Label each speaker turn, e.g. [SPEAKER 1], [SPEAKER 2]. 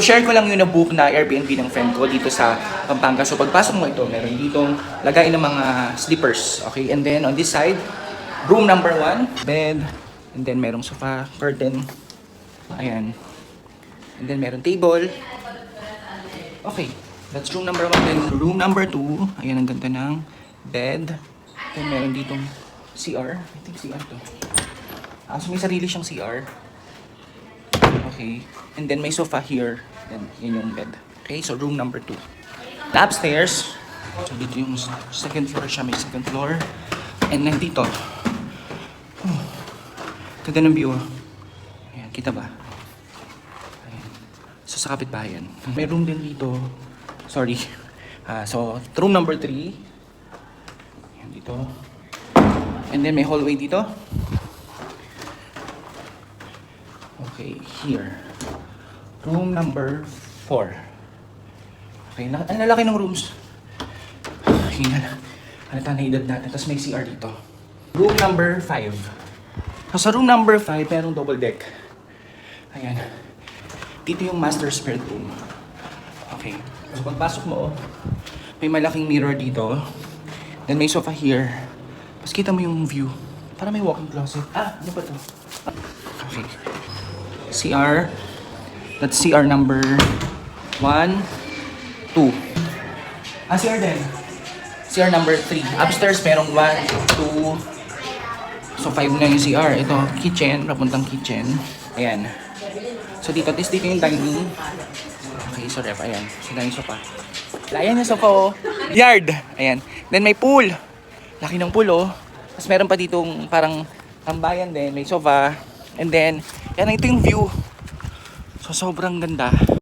[SPEAKER 1] Share ko lang yung na-book na Airbnb ng friend ko dito sa Pampanga. So pagpasok mo ito, meron ditong lagay ng mga slippers. Okay, and then on this side, room number 1, bed, and then merong sofa, curtain. Ayan. And then meron table. Okay, that's room number 1. Then room number 2, ayan ang ganda ng bed. Then meron ditong CR. I think CR to. So may sarili siyang CR. Okay. And then may sofa here. Then yun yung bed. Okay, so room number 2. The upstairs. So dito yung second floor siya. May second floor. And then dito. Ganda ng view. Ayan, kita ba? Ayan. So sa kapitbahay yan. May room din dito. Sorry. So room number 3. Ayan dito. And then may hallway dito. Okay, here. Room number 4. Okay, ang lalaki ng rooms. Hingal. Halata na edad natin. Tapos may CR dito. Room number 5. So, sa room number 5, merong double deck. Ayan. Dito yung master's bedroom. Okay. So, pagpasok mo, may malaking mirror dito. Then may sofa here. Tapos kita mo yung view. Para may walk-in closet. Ano ba to? Okay. CR. That's CR number 1, 2. CR din. CR number 3. Upstairs, merong 1, 2. So, 5 na yung CR. Ito, kitchen. Papuntang kitchen. Ayan. So, dito. Dito yung dining. Okay, so ref. Ayan. So, dining sofa. Ayan yung sofa, oh. Yard. Ayan. Then, may pool. Laki ng pool, oh. Tapos, meron pa ditong parang tambayan din. May sofa. And then, yan, ito yung view. So, sobrang ganda.